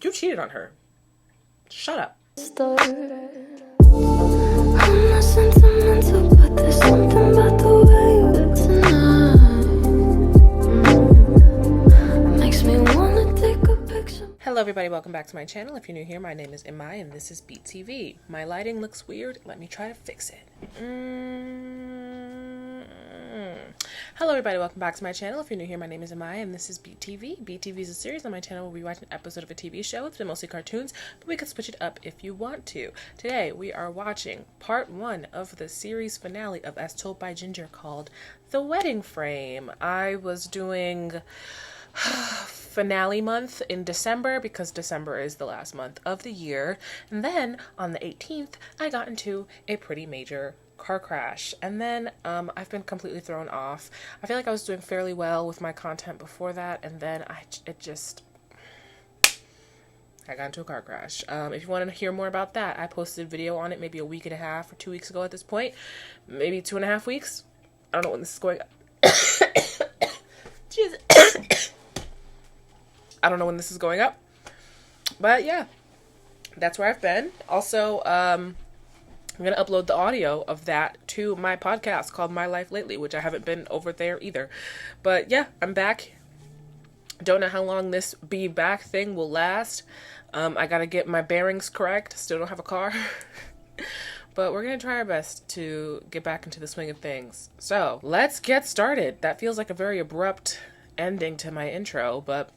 You cheated on her. Shut up. I'm not sentimental, but there's something about the way you look tonight. Makes me wanna take a picture. Hello everybody, welcome back to my channel. If you're new here, my name is Imai and this is BeatTv. My lighting looks weird. Let me try to fix it. Hello everybody, welcome back to my channel. If you're new here, my name is Imai and this is BeatTv. BeatTv is a series on my channel where we watch an episode of a TV show. It's been mostly cartoons, but we can switch it up if you want to. Today we are watching part 1 of the series finale of As Told by Ginger called The Wedding Frame. I was doing finale month in December because December is the last month of the year, and then on the 18th I got into a pretty major car crash, and then I've been completely thrown off. I feel like I was doing fairly well with my content before that, and then I got into a car crash. If you want to hear more about that, I posted a video on it maybe a week and a half or 2 weeks ago at this point, maybe 2.5 weeks. I don't know when this is going Jesus. I don't know when this is going up, but yeah, that's where I've been. Also, I'm going to upload the audio of that to my podcast called My Life Lately, which I haven't been over there either. But yeah, I'm back. Don't know how long this be back thing will last. I got to get my bearings correct. Still don't have a car. But we're going to try our best to get back into the swing of things. So let's get started. That feels like a very abrupt ending to my intro, but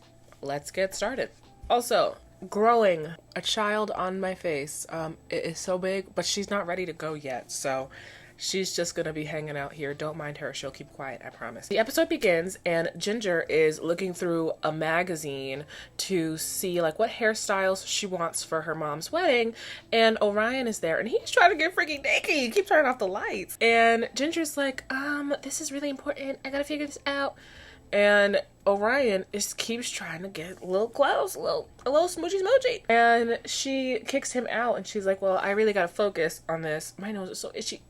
let's get started. Also, growing a child on my face. It is so big, but she's not ready to go yet, so she's just gonna be hanging out here. Don't mind her, she'll keep quiet, I promise. The episode begins and Ginger is looking through a magazine to see like what hairstyles she wants for her mom's wedding, and Orion is there and he's trying to get freaking naked. He keeps turning off the lights, and Ginger's like, this is really important, I gotta figure this out. And Orion keeps trying to get a little close, a little smoochy. And she kicks him out and she's like, well, I really gotta focus on this. My nose is so itchy.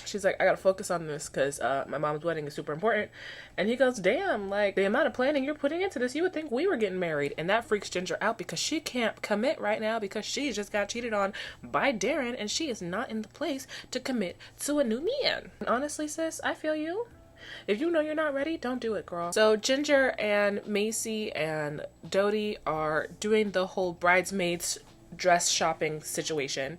She's like, I gotta focus on this because my mom's wedding is super important. And he goes, damn, like the amount of planning you're putting into this, you would think we were getting married. And that freaks Ginger out because she can't commit right now because she just got cheated on by Darren and she is not in the place to commit to a new man. And honestly, sis, I feel you. If you know you're not ready, don't do it, girl. So Ginger and Macy and Dodie are doing the whole bridesmaids dress shopping situation.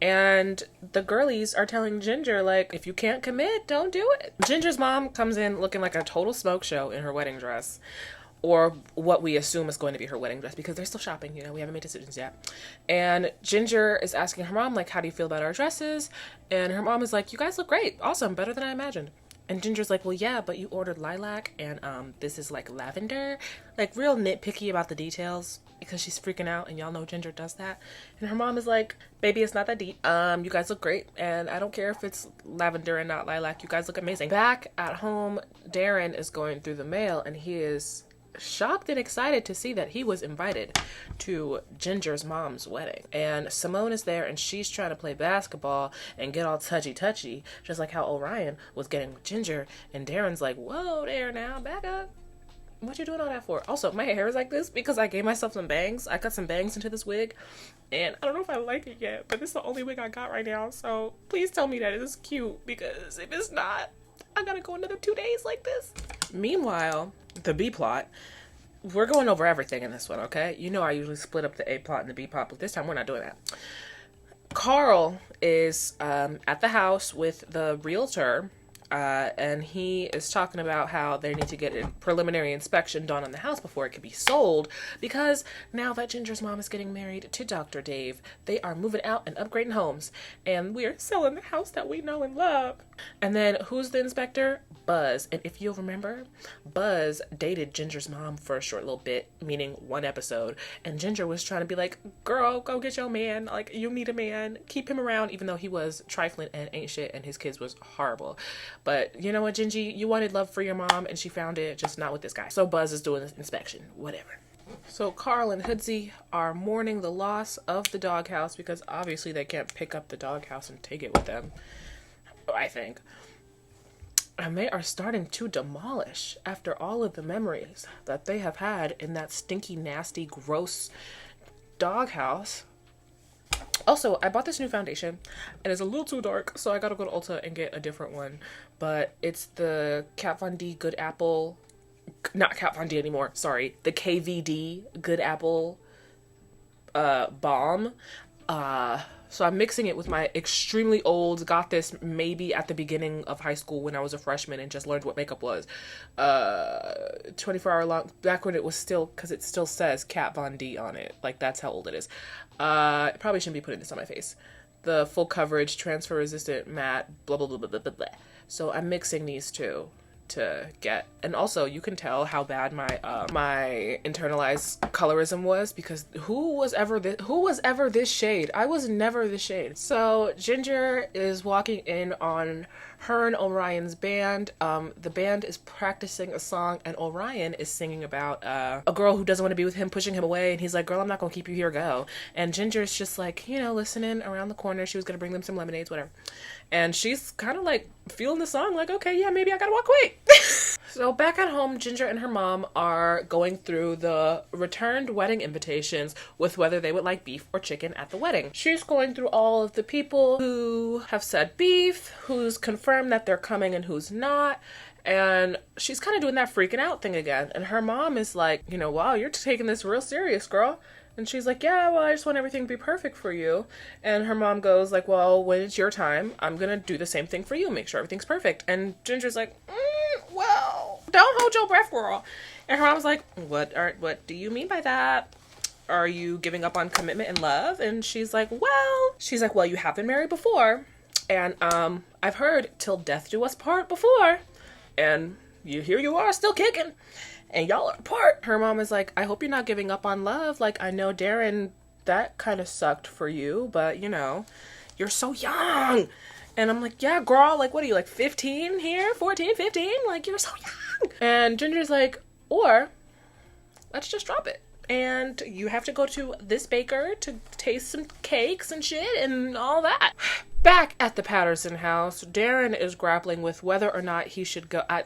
And the girlies are telling Ginger, like, if you can't commit, don't do it. Ginger's mom comes in looking like a total smoke show in her wedding dress. Or what we assume is going to be her wedding dress, because they're still shopping, you know, we haven't made decisions yet. And Ginger is asking her mom, like, how do you feel about our dresses? And her mom is like, you guys look great. Awesome. Better than I imagined. And Ginger's like, well, yeah, but you ordered lilac, and this is like lavender. Like, real nitpicky about the details, because she's freaking out, and y'all know Ginger does that. And her mom is like, baby, it's not that deep. You guys look great, and I don't care if it's lavender and not lilac. You guys look amazing. Back at home, Darren is going through the mail, and he is shocked and excited to see that he was invited to Ginger's mom's wedding. And Simone is there and she's trying to play basketball and get all touchy, just like how Orion was getting with Ginger. And Darren's like, whoa there now, back up. What you doing all that for? Also, my hair is like this because I gave myself some bangs. I cut some bangs into this wig and I don't know if I like it yet, but this is the only wig I got right now. So please tell me that it is cute, because if it's not, I gotta go another 2 days like this. Meanwhile, the B plot, we're going over everything in this one, okay? You know I usually split up the A plot and the B plot, but this time we're not doing that. Carl is at the house with the realtor, and he is talking about how they need to get a preliminary inspection done on the house before it can be sold, because now that Ginger's mom is getting married to Dr. Dave, they are moving out and upgrading homes, and we are selling the house that we know and love. And then who's the inspector? Buzz. And if you'll remember, Buzz dated Ginger's mom for a short little bit, meaning 1 episode, and Ginger was trying to be like, girl, go get your man, like, you need a man, keep him around, even though he was trifling and ain't shit and his kids was horrible. But you know what, Gingy, you wanted love for your mom and she found it, just not with this guy. So Buzz is doing this inspection, whatever. So Carl and Hoodsy are mourning the loss of the doghouse because obviously they can't pick up the doghouse and take it with them, I think. and they are starting to demolish after all of the memories that they have had in that stinky, nasty, gross doghouse. Also, I bought this new foundation and it's a little too dark, so I gotta go to Ulta and get a different one. But it's the Kat Von D Good Apple, not Kat Von D anymore, sorry, the KVD Good Apple balm. So I'm mixing it with my extremely old, got this maybe at the beginning of high school when I was a freshman and just learned what makeup was. 24-hour long, back when it was still, because it still says Kat Von D on it. Like, that's how old it is. Probably shouldn't be putting this on my face. The full coverage, transfer resistant, matte, blah, blah, blah, blah, blah, blah, blah. So I'm mixing these two to get, and also you can tell how bad my my internalized colorism was, because who was ever this shade? I was never this shade. So Ginger is walking in on her and Orion's band. The band is practicing a song and Orion is singing about a girl who doesn't want to be with him, pushing him away, and he's like, girl, I'm not gonna keep you here, go. And Ginger's just like, you know, listening around the corner. She was gonna bring them some lemonades, whatever. And she's kind of like feeling the song, like, okay, yeah, maybe I gotta walk away. So back at home, Ginger and her mom are going through the returned wedding invitations with whether they would like beef or chicken at the wedding. She's going through all of the people who have said beef, who's confirmed that they're coming and who's not. And she's kind of doing that freaking out thing again. And her mom is like, you know, wow, you're taking this real serious, girl. And she's like, yeah, well, I just want everything to be perfect for you. And her mom goes like, well, when it's your time, I'm going to do the same thing for you. Make sure everything's perfect. And Ginger's like, well, don't hold your breath, girl. And her mom's like, what do you mean by that? Are you giving up on commitment and love? And she's like, well, you have been married before. And I've heard till death do us part before. And here you are still kicking. And y'all are apart. Her mom is like, I hope you're not giving up on love. Like, I know, Darren, that kind of sucked for you, but, you know, you're so young. And I'm like, yeah, girl, like, what are you, like, 15 here? 14, 15? Like, you're so young. And Ginger's like, or let's just drop it. And you have to go to this baker to taste some cakes and shit and all that. Back at the Patterson house, Darren is grappling with whether or not he should go. I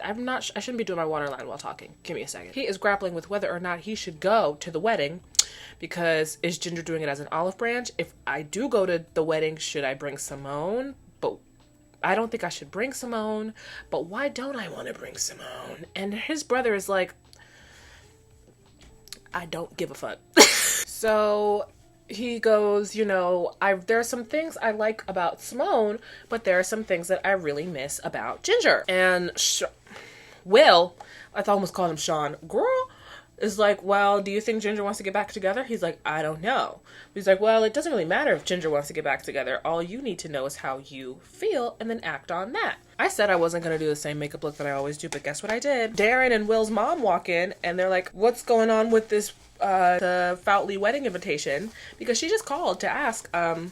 shouldn't be doing my waterline while talking. Give me a second. He is grappling with whether or not he should go to the wedding, because is Ginger doing it as an olive branch? If I do go to the wedding, should I bring Simone? But I don't think I should bring Simone. But why don't I want to bring Simone? And his brother is like, I don't give a fuck. So he goes, you know, there are some things I like about Simone, but there are some things that I really miss about Ginger. And Will, I almost called him Sean, girl, is like, well, do you think Ginger wants to get back together? He's like, I don't know. He's like, well, it doesn't really matter if Ginger wants to get back together. All you need to know is how you feel and then act on that. I said I wasn't going to do the same makeup look that I always do, but guess what I did? Darren and Will's mom walk in and they're like, what's going on with this the Foutley wedding invitation? Because she just called to ask, are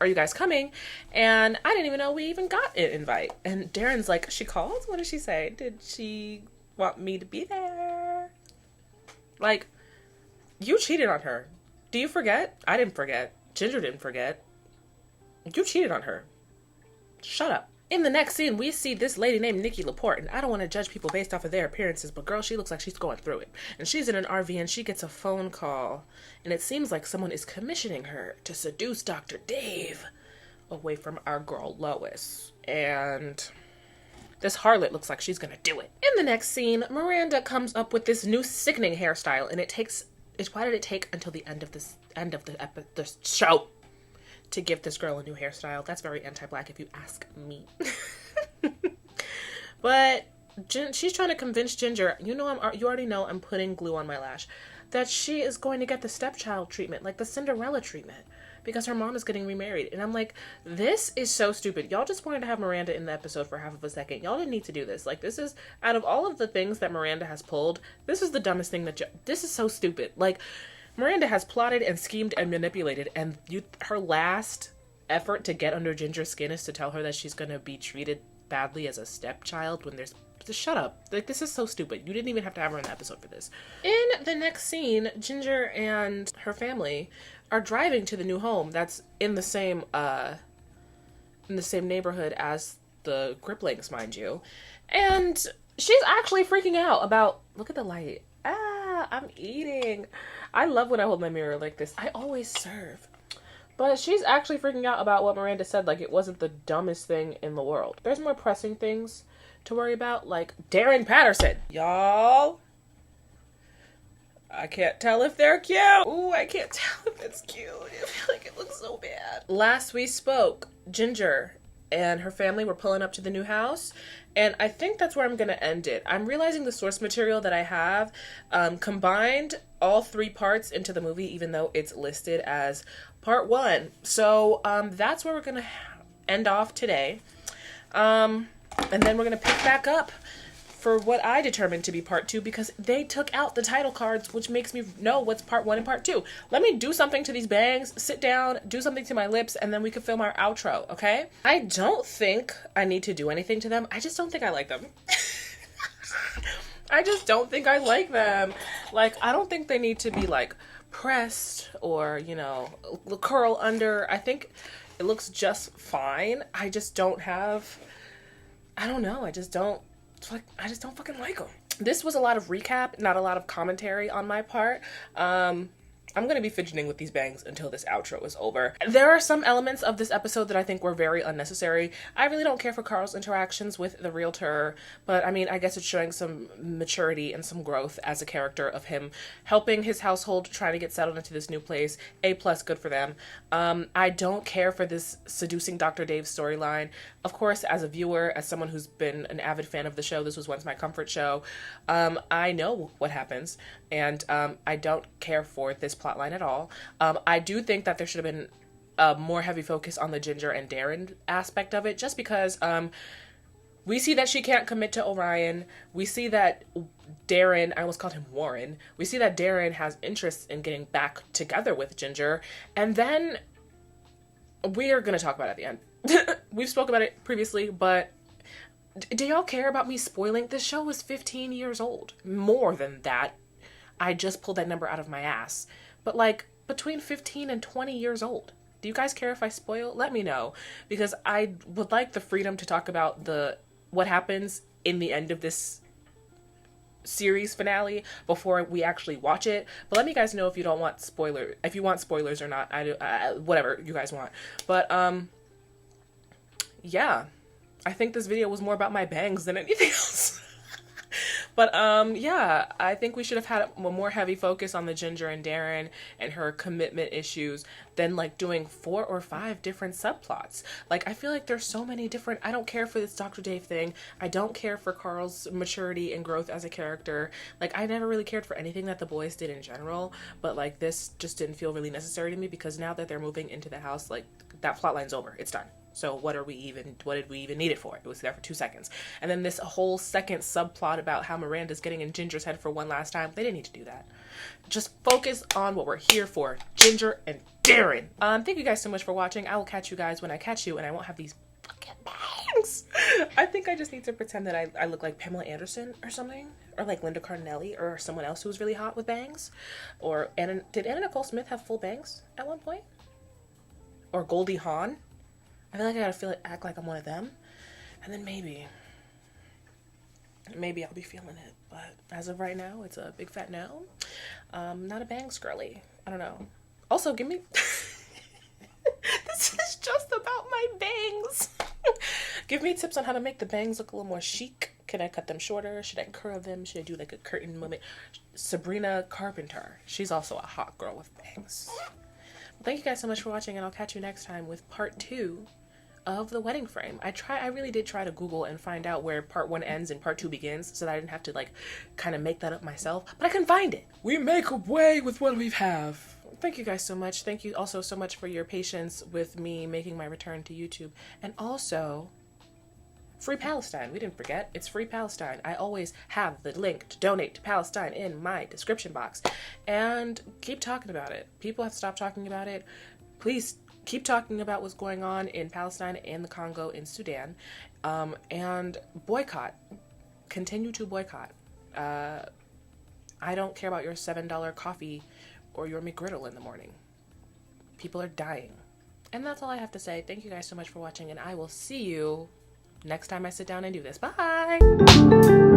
you guys coming? And I didn't even know we even got an invite. And Darren's like, she called? What did she say? Did she want me to be there? Like, you cheated on her. Do you forget? I didn't forget. Ginger didn't forget. You cheated on her. Shut up. In the next scene, we see this lady named Nikki Laporte, and I don't want to judge people based off of their appearances, but girl, she looks like she's going through it. And she's in an RV, and she gets a phone call, and it seems like someone is commissioning her to seduce Dr. Dave away from our girl Lois. And this harlot looks like she's gonna do it. In the next scene, Miranda comes up with this new sickening hairstyle, and why did it take until the end of the show to give this girl a new hairstyle? That's very anti-black if you ask me. But she's trying to convince Ginger, you already know I'm putting glue on my lash, that she is going to get the stepchild treatment, like the Cinderella treatment, because her mom is getting remarried. And I'm like, this is so stupid. Y'all just wanted to have Miranda in the episode for half of a second. Y'all didn't need to do this. Like, this is, out of all of the things that Miranda has pulled, this is the dumbest thing this is so stupid. Like, Miranda has plotted and schemed and manipulated, and her last effort to get under Ginger's skin is to tell her that she's going to be treated badly as a stepchild when there's... Just shut up. Like, this is so stupid. You didn't even have to have her in the episode for this. In the next scene, Ginger and her family are driving to the new home that's in the same neighborhood as the grip links, mind you. And she's actually freaking out about, look at the light. I'm eating. I love when I hold my mirror like this. I always serve. But she's actually freaking out about what Miranda said, like it wasn't the dumbest thing in the world. There's more pressing things to worry about, like Darren Patterson. Y'all, I can't tell if they're cute. Ooh, I can't tell if it's cute. I feel like it looks so bad. Last we spoke, Ginger and her family were pulling up to the new house, and I think that's where I'm gonna end it. I'm realizing the source material that I have combined all 3 parts into the movie, even though it's listed as part 1. So that's where we're gonna end off today, and then we're gonna pick back up for what I determined to be part 2, because they took out the title cards, which makes me know what's part 1 and part 2. Let me do something to these bangs, sit down, do something to my lips, and then we can film our outro, okay? I don't think I need to do anything to them. I just don't think I like them. I just don't think I like them. Like, I don't think they need to be, like, pressed or, you know, curl under. I think it looks just fine. I just don't have, I don't know, I just don't fucking like them. This was a lot of recap, not a lot of commentary on my part. I'm going to be fidgeting with these bangs until this outro is over. There are some elements of this episode that I think were very unnecessary. I really don't care for Carl's interactions with the realtor, but I mean, I guess it's showing some maturity and some growth as a character of him helping his household trying to get settled into this new place. A+, good for them. I don't care for this seducing Dr. Dave storyline. Of course, as a viewer, as someone who's been an avid fan of the show, this was once my comfort show, I know what happens, and I don't care for this plotline at all. I do think that there should have been a more heavy focus on the Ginger and Darren aspect of it, just because we see that she can't commit to Orion. We see that Darren, I almost called him Warren, we see that Darren has interest in getting back together with Ginger, and then we are going to talk about it at the end. We've spoke about it previously, but do y'all care about me spoiling? This show was 15 years old. More than that. I just pulled that number out of my ass. But like between 15 and 20 years old. Do you guys care if I spoil? Let me know, because I would like the freedom to talk about what happens in the end of this series finale before we actually watch it. But let me guys know if you don't want if you want spoilers or not. Whatever you guys want. But yeah, I think this video was more about my bangs than anything else. But yeah, I think we should have had a more heavy focus on the Ginger and Darren and her commitment issues than like doing 4 or 5 different subplots. Like, I feel like there's so many different, I don't care for this Dr. Dave thing. I don't care for Carl's maturity and growth as a character. Like, I never really cared for anything that the boys did in general, but like this just didn't feel really necessary to me, because now that they're moving into the house, like that plot line's over. It's done. So what did we even need it for? It was there for 2 seconds. And then this whole second subplot about how Miranda's getting in Ginger's head for one last time. They didn't need to do that. Just focus on what we're here for. Ginger and Darren. Thank you guys so much for watching. I will catch you guys when I catch you, and I won't have these fucking bangs. I think I just need to pretend that I look like Pamela Anderson or something. Or like Linda Cardinelli or someone else who was really hot with bangs. Or did Anna Nicole Smith have full bangs at one point? Or Goldie Hawn? I feel like I gotta act like I'm one of them. And then maybe I'll be feeling it. But as of right now, it's a big fat no. Not a bangs girly. I don't know. Also, give me... This is just about my bangs. Give me tips on how to make the bangs look a little more chic. Can I cut them shorter? Should I curl them? Should I do like a curtain moment? Sabrina Carpenter. She's also a hot girl with bangs. Well, thank you guys so much for watching, and I'll catch you next time with part 2 of the wedding frame. I really did try to Google and find out where part 1 ends and part 2 begins, so that I didn't have to like kind of make that up myself, but I couldn't find it. We make a way with what we have. Thank you guys so much. Thank you also so much for your patience with me making my return to YouTube. And also, Free Palestine. We didn't forget. It's Free Palestine. I always have the link to donate to Palestine in my description box. And keep talking about it. People have stopped talking about it. Please keep talking about what's going on in Palestine and the Congo in Sudan. And boycott. Continue to boycott. I don't care about your $7 coffee or your McGriddle in the morning. People are dying. And that's all I have to say. Thank you guys so much for watching, and I will see you next time I sit down and do this. Bye.